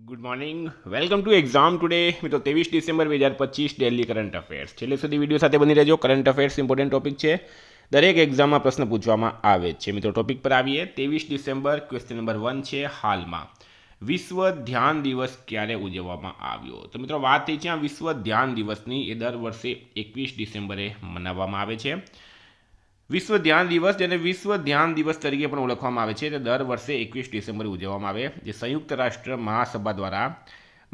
Good morning, welcome to exam today. મિત્રો 23 December 2025 daily current affairs. છેલ્લે સુધી video સાથે બની રહેજો. કરંટ અફેર્સ ઇમ્પોર્ટન્ટ ટોપિક છે, દરેક એક્ઝામમાં પ્રશ્ન પૂછવામાં આવે છે. મિત્રો ટોપિક પર આવીએ. 23 ડિસેમ્બર, ક્વેશ્ચન નંબર 1 છે, હાલમાં વિશ્વ ધ્યાન દિવસ ક્યારે ઉજવવામાં આવ્યો? તો મિત્રો વાત થઈ છે આ વિશ્વ ધ્યાન દિવસની. એ દર વર્ષે 21 ડિસેમ્બરે મનાવવામાં આવે છે. વિશ્વ ધ્યાન દિવસ, જેને વિશ્વ ધ્યાન દિવસ તરીકે પણ ઓળખવામાં આવે છે, તે દર વર્ષે 21 ડિસેમ્બરે ઉજવવામાં આવે, જે સંયુક્ત રાષ્ટ્ર મહાસભા દ્વારા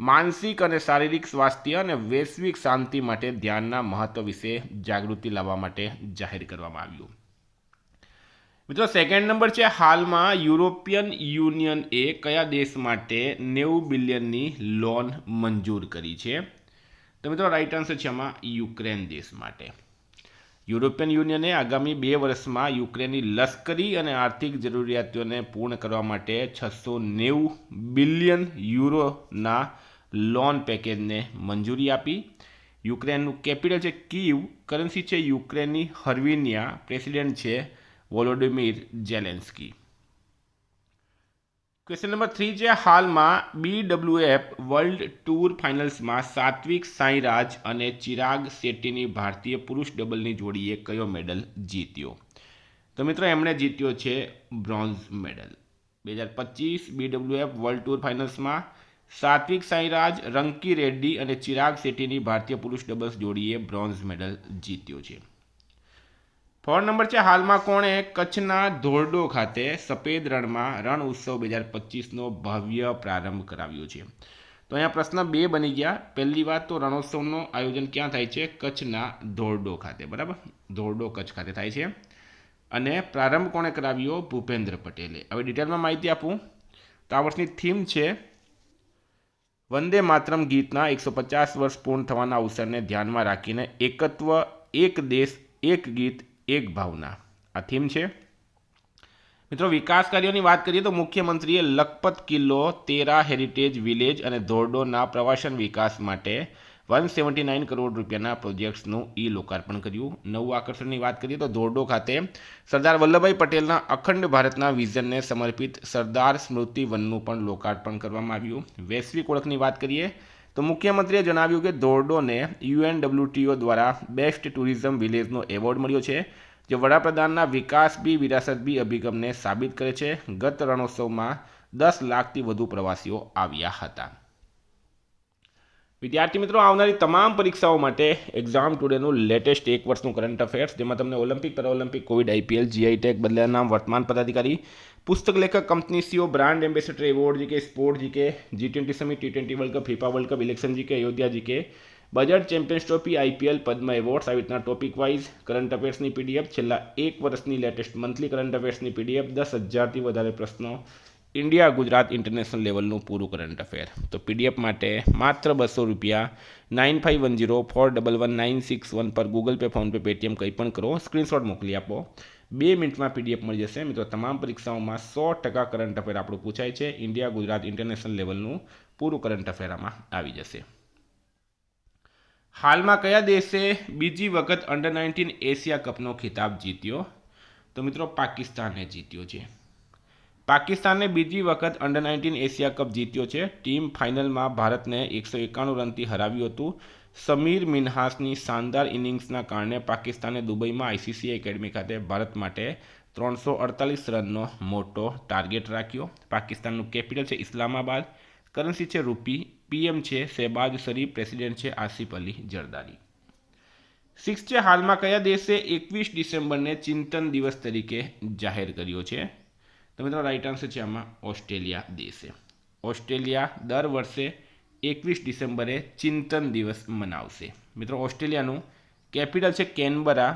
માનસિક અને શારીરિક સ્વાસ્થ્ય અને વૈશ્વિક શાંતિ માટે ધ્યાનના મહત્વ વિશે જાગૃતિ લાવવા માટે જાહેર કરવામાં આવ્યું. મિત્રો સેકન્ડ નંબર છે, હાલમાં યુરોપિયન યુનિયનએ કયા દેશ માટે 90 બિલિયનની લોન મંજૂર કરી છે? તો મિત્રો રાઈટ આન્સર છે આમાં યુક્રેન દેશ માટે. યુરોપિયન યુનિયને આગામી 2 વર્ષમાં યુક્રેનની લશ્કરી અને આર્થિક જરૂરિયાતોને પૂર્ણ કરવા માટે 690 બિલિયન યુરોના લોન પેકેજને મંજૂરી આપી. યુક્રેનનું કેપિટલ છે કીવ, કરન્સી છે યુક્રેનની હર્વિનિયા, પ્રેસિડેન્ટ છે વોલોડિમીર ઝેલેન્સ્કી. ક્વેશ્ચન નંબર 3 છે, હાલમાં BWF વર્લ્ડ ટૂર ફાઇનલ્સમાં સાત્વિક સાંઈરાજ અને ચિરાગ શેટ્ટીની ભારતીય પુરુષ ડબલની જોડીએ કયો મેડલ જીત્યો? તો મિત્રો એમણે જીત્યો છે bronze medal. 2025 BWF world tour ફાઇનલ્સમાં સાત્વિક સાંઈરાજ, રંકી રેડ્ડી અને ચિરાગ શેટ્ટીની ભારતીય પુરુષ ડબલ્સ જોડીએ બ્રોન્ઝ મેડલ જીત્યો છે. 4 નંબર છે, હાલમાં કોણે કચ્છના ધોરડો ખાતે સફેદ રણમાં રણ ઉત્સવ 2025નો ભવ્ય પ્રારંભ કરાવ્યો છે? તો અહીંયા પ્રશ્ન 2 બની ગયા. પહેલી વાત તો રણોત્સવનું આયોજન ક્યાં થાય છે? કચ્છના ધોરડો ખાતે, બરાબર. ધોરડો કચ્છ ખાતે થાય છે. અને પ્રારંભ કોણે કરાવ્યો? ભૂપેન્દ્ર પટેલે. હવે ડિટેલમાં માહિતી આપું તો આ વર્ષની થીમ છે વંદે માતરમ ગીતના 150 વર્ષ પૂર્ણ થવાના અવસરને ધ્યાનમાં રાખીને એકત્વ, એક દેશ, એક ગીત, એક ભાવના, આ થીમ છે. મિત્રો વિકાસ કાર્યોની વાત કરીએ તો મુખ્યમંત્રીએ લખપત કિલ્લો, તેરા હેરિટેજ વિલેજ અને ધોરડોના પ્રવાસન વિકાસ માટે 179 કરોડ રૂપિયાના પ્રોજેક્ટ્સનું લોકાર્પણ કર્યું. નવું આકર્ષણની વાત કરીએ તો ધોરડો ખાતે સરદાર વલ્લભભાઈ પટેલના અખંડ ભારતના વિઝનને સમર્પિત સરદાર સ્મૃતિ વનનું પણ લોકાર્પણ કરવામાં આવ્યું. વૈશ્વિક ઓળખની વાત કરીએ તો મુખ્યમંત્રીએ જણાવ્યું કે ધોરડોને UNWTO દ્વારા બેસ્ટ ટુરિઝમ વિલેજનો એવોર્ડ મળ્યો છે, જે વડાપ્રધાનના વિકાસ બી વિરાસત બી અભિગમને સાબિત કરે છે. ગત રણોત્સવમાં 10 લાખથી વધુ પ્રવાસીઓ આવ્યા હતા. વિદ્યાર્થી મિત્રો, આવનારી તમામ પરીક્ષાઓ માટે એક્ઝામ ટુડેનું લેટેસ્ટ 1 વર્ષનું કરંટ અફેર્સ, જેમાં તમને Olympic, Paralympic, Covid, IPL, GI tag, બદલાયા નામ, વર્તમાન પદાધિકારી, પુસ્તક લેખક, company CEO, brand ambassador award GK, sport GK, G20 summit, T20 world cup, FIFA world cup, election GK, Ayodhya GK, budget, champions trophy, IPL, પદ્મ awards, આવી રીતના topic wise current અફેર્સની PDF, છેલ્લા 1 વર્ષની latest monthly current અફેર્સની PDF, 10,000થી વધારે પ્રશ્નો, India Gujarat international લેવલનું પૂરું current affair. તો PDF માટે માત્ર 200 રૂપિયા 9510411961 પર ગૂગલ પે, ફોનપે, પેટીએમ કંઈ પણ કરો, સ્ક્રીનશોટ મોકલી આપો. 2 મિનિટમાં PDF મળી જશે. મિત્રો તમામ પરીક્ષાઓમાં 100% કરંટ અફેર આપણું પૂછાય છે. ઇન્ડિયા ગુજરાત ઇન્ટરનેશનલ લેવલનું પૂરું કરંટ અફેર આમાં આવી જશે. હાલમાં કયા દેશે બીજી વખત અંડર-19 એશિયા કપનો ખિતાબ જીત્યો? તો મિત્રો પાકિસ્તાને જીત્યો છે. પાકિસ્તાને બીજી વખત અંડર-19 એશિયા કપ જીત્યો છે. ટીમ ફાઇનલમાં ભારતને 191 રનથી હરાવ્યું હતું. સમીર મિન્હાસની શાનદાર ઇનિંગ્સના કારણે પાકિસ્તાને દુબઈમાં ICC એકેડમી ખાતે ભારત માટે 348 રનનો મોટો ટાર્ગેટ રાખ્યો. પાકિસ્તાનનું કેપિટલ છે ઇસ્લામાબાદ, કરન્સી છે રૂપી, PM છે શહેબાઝ શરીફ, પ્રેસિડેન્ટ છે આસિફ અલી જરદારી. 6 છે, હાલમાં કયા દેશે 21 ડિસેમ્બરને ચિંતન દિવસ તરીકે જાહેર કર્યો છે? તો મિત્રો રાઈટ આન્સર છે આમાં ઓસ્ટ્રેલિયા દેશે. ઓસ્ટ્રેલિયા દર વર્ષે 21 ડિસેમ્બરે ચિંતન દિવસ મનાવશે. મિત્રો ઓસ્ટ્રેલિયાનું કેપિટલ છે કેનબરા,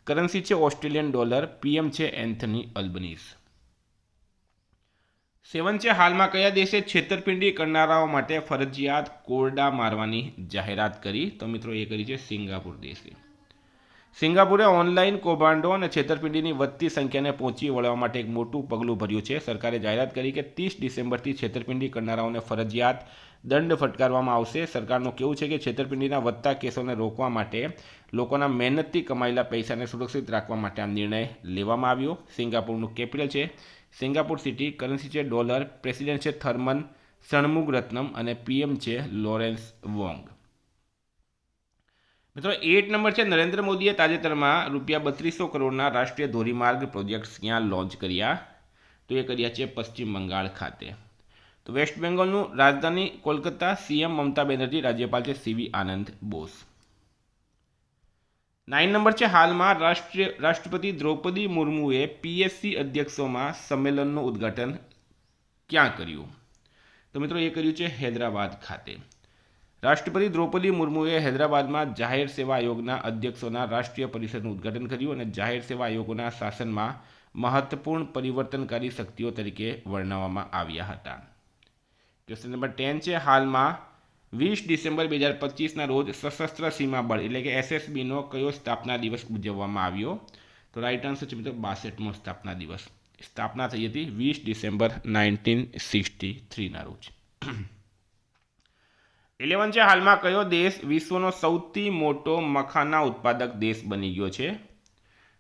કરન્સી છે ઓસ્ટ્રેલિયન ડોલર, PM છે એન્થની અલ્બનીઝ. 7 છે, હાલમાં કયા દેશે છેતરપિંડી કરનારાઓ માટે ફરજિયાત કોરડા મારવાની જાહેરાત કરી? તો મિત્રો એ કરી છે સિંગાપુર દેશે. સિંગાપુરે ઓનલાઈન કૌભાંડો અને છેતરપિંડીની વધતી સંખ્યાને પહોંચી વળવા માટે એક મોટું પગલું ભર્યું છે. સરકારે જાહેરાત કરી કે 30 ડિસેમ્બરથી છેતરપિંડી કરનારાઓને ફરજિયાત દંડ ફટકારવામાં આવશે. સરકારનું કહેવું છે કે છેતરપિંડીના વધતા કેસોને રોકવા માટે લોકોના મહેનતથી કમાયેલા પૈસાને સુરક્ષિત રાખવા માટે આ નિર્ણય લેવામાં આવ્યો. સિંગાપુરનું કેપિટલ છે સિંગાપુર સિટી, કરન્સી છે ડોલર, પ્રેસિડેન્ટ છે થર્મન ષણમુગ રત્નમ અને પીએમ છે લોરેન્સ વોંગ. મિત્રો 8 નંબર છે, નરેન્દ્ર મોદીએ તાજેતરમાં ₹3200 કરોડના રાષ્ટ્રીય ધોરીમાર્ગ પ્રોજેક્ટ્સ ક્યાં લોન્ચ કર્યા? તો એ કર્યા છે પશ્ચિમ બંગાળ ખાતે. તો વેસ્ટ બેંગોલનું રાજધાની કોલકાતા, સીએમ મમતા બેનર્જી, રાજ્યપાલ છે સીવી આનંદ બોસ. 9 નંબર છે, હાલમાં રાષ્ટ્રપતિ દ્રૌપદી મુર્મુએ પીએસસી અધ્યક્ષોમાં સંમેલનનું ઉદ્ઘાટન ક્યાં કર્યું? તો મિત્રો એ કર્યું છે હૈદરાબાદ ખાતે. રાષ્ટ્રપતિ દ્રૌપદી મુર્મુએ હૈદરાબાદમાં જાહેર સેવા આયોગના અધ્યક્ષોના રાષ્ટ્રીય પરિષદનું ઉદ્ઘાટન કર્યું અને જાહેર સેવા આયોગોના શાસનમાં મહત્વપૂર્ણ પરિવર્તનકારી શક્તિઓ તરીકે વર્ણવવામાં આવ્યા હતા. ક્વેશ્ચન નંબર 10 છે, હાલમાં 20 ડિસેમ્બર 2025ના રોજ સશસ્ત્ર સીમા બળ એટલે કે એસએસબીનો કયો સ્થાપના દિવસ ઉજવવામાં આવ્યો? તો રાઈટ આન્સર છે મિત્રો 62મો સ્થાપના દિવસ. સ્થાપના થઈ હતી 20 ડિસેમ્બર 1963ના રોજ. 11 છે, હાલમાં કયો દેશ વિશ્વનો સૌથી મોટો મખાના ઉત્પાદક દેશ બની ગયો છે?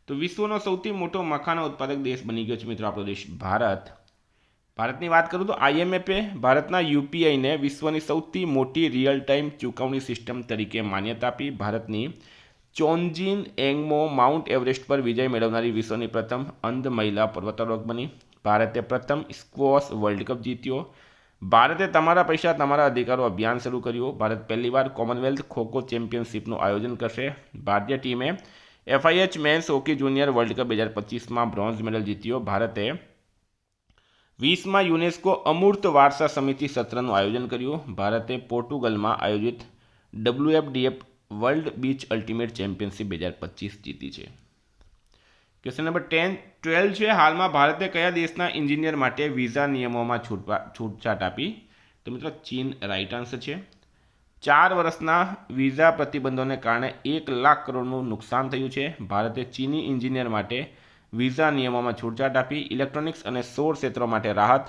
તો વિશ્વનો સૌથી મોટો મખાના ઉત્પાદક દેશ બની ગયો છે મિત્રો આપણો દેશ ભારત. ભારતની વાત કરું તો આઈએમએફે ભારતના યુપીઆઈને વિશ્વની સૌથી મોટી રિયલ ટાઈમ ચૂકવણી સિસ્ટમ તરીકે માન્યતા આપી. ભારતની ચોન્જિન એંગમો માઉન્ટ એવરેસ્ટ પર વિજય મેળવનારી વિશ્વની પ્રથમ અંધ મહિલા પર્વતારોહક બની. ભારતે પ્રથમ સ્ક્વોશ વર્લ્ડ કપ જીત્યો. ભારતે તમારા પૈસા તમારા અધિકારો અભિયાન શરૂ કર્યું. ભારત પહેલીવાર કોમનવેલ્થ ખોખો ચેમ્પિયનશિપનું આયોજન કરશે. ભારતીય ટીમે FIH men's hockey junior world cup 2025માં બ્રોન્ઝ મેડલ જીત્યો. ભારતે 20માં યુનેસ્કો અમૂર્ત વારસા સમિતિ સત્રનું આયોજન કર્યું. ભારતે પોર્ટુગલમાં આયોજિત WFDF world beach ultimate championship 2025 જીતી છે. ક્વેશ્ચન નંબર 12 છે, હાલમાં ભારતે કયા દેશના એન્જિનિયર માટે વિઝા નિયમોમાં છૂટછાટ આપી? તો મિત્રો ચીન રાઈટ આન્સર છે. 4 વર્ષના વિઝા પ્રતિબંધોને કારણે 1 લાખ કરોડનું નુકસાન થયું છે. ભારતે ચીની એન્જિનિયર માટે વિઝા નિયમોમાં છૂટછાટ આપી. ઇલેક્ટ્રોનિક્સ અને સૌર ક્ષેત્રો માટે રાહત.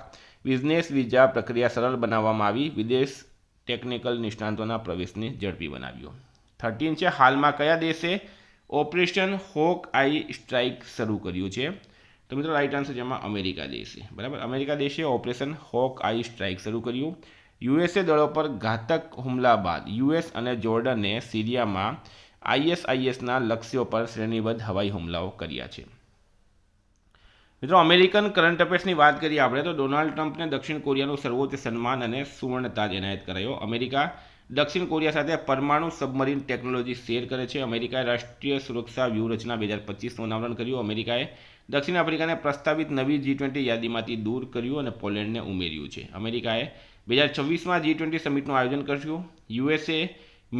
બિઝનેસ વિઝા પ્રક્રિયા સરળ બનાવવામાં આવી. વિદેશ ટેકનિકલ નિષ્ણાંતોના પ્રવેશને ઝડપી બનાવ્યો. 13 છે, હાલમાં કયા દેશે ઓપરેશન હોક આઈ સ્ટ્રાઇક શરૂ કર્યું છે? તો મિત્રો રાઈટ આન્સર જેમાં અમેરિકા દેશે. બરાબર, અમેરિકા દેશે ઓપરેશન હોક આઈ સ્ટ્રાઇક શરૂ કર્યું. યુએસએ દળો પર ઘાતક હુમલા બાદ યુએસ અને જોર્ડને સિરિયામાં ISISના લક્ષ્યો પર શ્રેણીબદ્ધ હવાઈ હુમલાઓ કર્યા છે. મિત્રો અમેરિકન કરંટ અફેર્સની વાત કરીએ આપણે તો ડોનાલ્ડ ટ્રમ્પને દક્ષિણ કોરિયાનું સર્વોચ્ચ સન્માન અને સુવર્ણ તાજ એનાયત કરાયો. અમેરિકા દક્ષિણ કોરિયા સાથે પરમાણુ સબમરીન ટેકનોલોજી શેર કરે છે. અમેરિકાએ રાષ્ટ્રીય સુરક્ષા વ્યૂહરચના 2025નું અનાવરણ કર્યું. અમેરિકાએ દક્ષિણ આફ્રિકાને પ્રસ્તાવિત નવી G20 યાદીમાંથી દૂર કર્યું અને પોલેન્ડને ઉમેર્યું છે. અમેરિકાએ 2026માં G20 સમિટનું આયોજન કર્યું. યુએસએ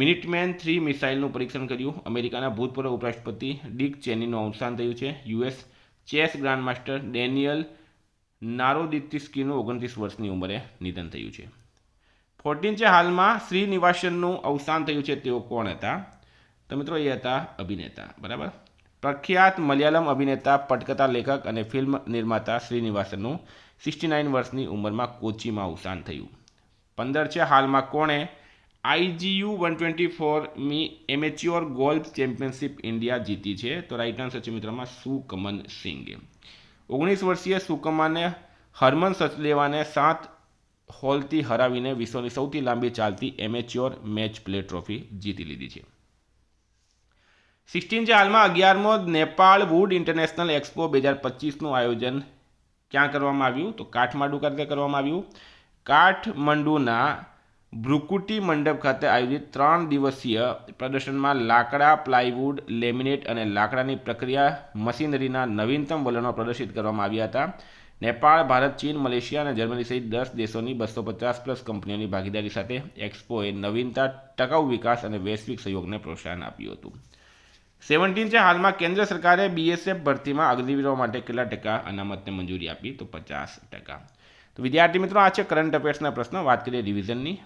મિનિટમેન 3 મિસાઇલનું પરીક્ષણ કર્યું. અમેરિકાના ભૂતપૂર્વ ઉપરાષ્ટ્રપતિ ડિક ચેનીનું અવસાન થયું છે. યુએસ ચેસ ગ્રાન્ડમાસ્ટર ડેનિયલ નારોદિત્સ્કીનું 29 વર્ષની ઉંમરે નિધન થયું છે. 14 છે, હાલમાં શ્રીનિવાસનનું અવસાન થયું છે. તેઓ કોણ હતા? તો મિત્રો એ હતા અભિનેતા. બરાબર, પ્રખ્યાત મલયાલમ અભિનેતા, પટકથા લેખક અને ફિલ્મ નિર્માતા શ્રીનિવાસનનું 69 વર્ષની ઉંમરમાં કોચીમાં અવસાન થયું. 15 છે, હાલમાં કોણે IGU 124મી એમેચ્યોર ગોલ્ફ ચેમ્પિયનશિપ ઇન્ડિયા જીતી છે? તો રાઈટ આન્સર છે મિત્રોમાં સુકમન સિંઘે. 19 વર્ષીય સુકમાને હરમન સચદેવાને 7 હોલથી હરાવીને વિશ્વની સૌથી લાંબી ચાલતી એમેચ્યોર મેચ પ્લે ટ્રોફી જીતી લીધી છે. 16 છે, હાલમાં 11મો નેપાળ વુડ ઇન્ટરનેશનલ એક્સપો 2025નું આયોજન ક્યાં કરવામાં આવ્યું? તો કાઠમાંડુ ખાતે કરવામાં આવ્યું. કાઠમંડુના ભ્રુકુટી મંડપ ખાતે આયોજિત 3 દિવસીય પ્રદર્શનમાં લાકડા, પ્લાયવુડ, લેમિનેટ અને લાકડાની પ્રક્રિયા મશીનરીના નવીનતમ વલણો પ્રદર્શિત કરવામાં આવ્યા હતા. નેપાળ, ભારત, ચીન, મલેશિયા અને જર્મની સહિત 10 દેશોની 250+ કંપનીઓની ભાગીદારી સાથે એક્સપોએ નવીનતા, ટકાઉ વિકાસ અને વૈશ્વિક સહયોગને પ્રોત્સાહન આપ્યું હતું. 17 છે, હાલમાં કેન્દ્ર સરકારે BSF ભરતીમાં અગ્નિવીરો માટે કેટલા ટકા અનામતને મંજૂરી આપી? તો 50%. તો વિદ્યાર્થી મિત્રો આ છે કરંટ અફેર્સના પ્રશ્નો. વાત કરીએ રિવિઝનની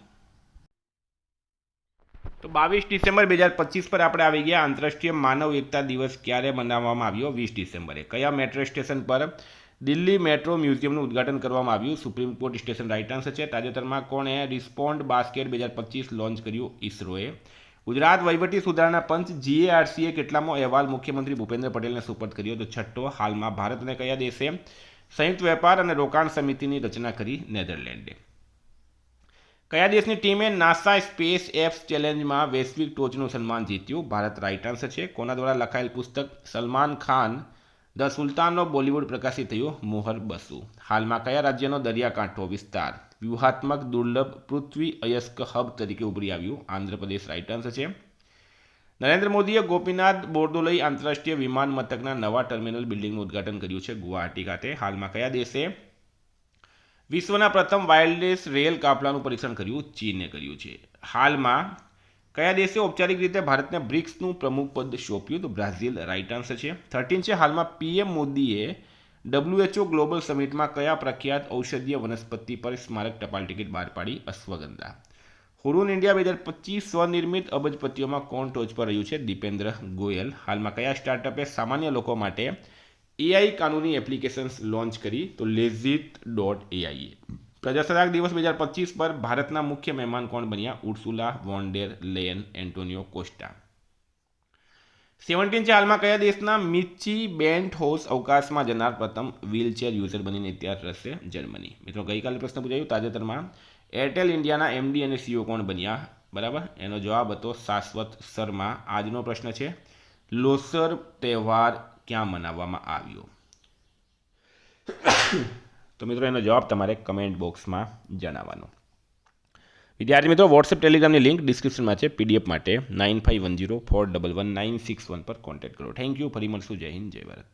તો 22 ડિસેમ્બર 2025 પર આપણે આવી ગયા. આંતરરાષ્ટ્રીય માનવ એકતા દિવસ ક્યારે મનાવવામાં આવ્યો? 20 ડિસેમ્બરે. કયા મેટ્રો સ્ટેશન પર દિલ્હી મેટ્રો મ્યુઝિયમનું ઉદ્ઘાટન કરવામાં આવ્યું? Supreme court station right answer છે. તાજેતરમાં કોણે રિસ્પોન્ડ બાસ્કેટ 2025 લોન્ચ કર્યું? ઇસરોએ. ગુજરાત વહીવટી સુધારણા પંચ GARCએ કેટલામો અહેવાલ મુખ્યમંત્રી ભૂપેન્દ્ર પટેલને સુપરત કર્યો? તો 6. હાલમાં ભારત અને કયા દેશે સંયુક્ત વેપાર અને રોકાણ સમિતિની રચના કરી? નેધરલેન્ડે. કયા દેશની ટીમે નાસા સ્પેસ એપ્સ ચેલેન્જમાં વૈશ્વિક ટોચનું સન્માન જીત્યું? ભારત રાઇટ આન્સર છે. કોના દ્વારા લખાયેલ પુસ્તક સલમાન ખાન ધ સુલતાનનો બોલિવૂડ પ્રકાશિત થયું? મોહર બસુ. હાલમાં કયા રાજ્યનો દરિયાકાંઠો વિસ્તાર વ્યૂહાત્મક દુર્લભ પૃથ્વી અયસ્ક હબ તરીકે ઉભરી આવ્યું? આંધ્રપ્રદેશ રાઇટ આન્સર છે. નરેન્દ્ર મોદીએ ગોપીનાથ બોરદોલઈ આંતરરાષ્ટ્રીય વિમાન મથકના નવા ટર્મિનલ બિલ્ડિંગનું ઉદ્ઘાટન કર્યું છે ગુવાહાટી ખાતે. હાલમાં કયા દેશે વિશ્વના પ્રથમ વાયરલેસ રેલ કાફલાનું પરીક્ષણ કર્યું? ચીને કર્યું છે. હાલમાં કયા દેશે ઔપચારિક રીતે ભારતને બ્રિક્સનું પ્રમુખ પદ સોંપ્યું? તો બ્રાઝિલ રાઇટ આન્સર છે. 13 છે. હાલમાં પીએમ મોદીએ WHO ગ્લોબલ સમિટમાં કયા પ્રખ્યાત ઔષધીય વનસ્પતિ પર સ્મારક ટપાલ ટિકિટ બહાર પાડી? અશ્વગંધા. હુરુન ઇન્ડિયા 2025 સ્વનિર્મિત અબજપતિઓમાં કોણ ટોચ પર રહ્યું છે? દીપેન્દ્ર ગોયલ. હાલમાં કયા સ્ટાર્ટઅપે સામાન્ય લોકો માટે એઆઈ કાનૂની એપ્લિકેશન્સ લોન્ચ કરી? તો લેઝિટ.ai. પ્રજાસત્તાક દિવસ 2025 પર ભારતના મુખ્ય મહેમાન કોણ બન્યા? ઉર્સુલા વોન ડેર લેયન, એન્ટોનિયો કોસ્ટા. 17 છે. હાલમાં કયા દેશના મિચી બેન્ટ હોસ અવકાશમાં જનાર પ્રથમ વ્હીલચેર યુઝર બનીને ઇતિહાસ રચશે? જર્મની. મિત્રો ગઈકાલે પ્રશ્ન પૂછાયું તાજેતરમાં એરટેલ ઇન્ડિયાના એમડી અને સીઈઓ કોણ બન્યા? બરાબર, એનો જવાબ હતો શાશ્વત શર્મા. આજનો પ્રશ્ન છે લોસર તહેવાર ક્યાં મનાવવામાં આવ્યો? તો મિત્રો એનો જવાબ તમારે કમેન્ટ બોક્સમાં જણાવવાનો. વિદ્યાર્થી મિત્રો વોટ્સએપ ટેલિગ્રામની લિંક ડિસ્ક્રિપ્શનમાં છે. પીડીએફ માટે 9510411961 પર કોન્ટેક્ટ કરો. Thank you. ફરી મળશું. જય હિન્દ, જય ભારત.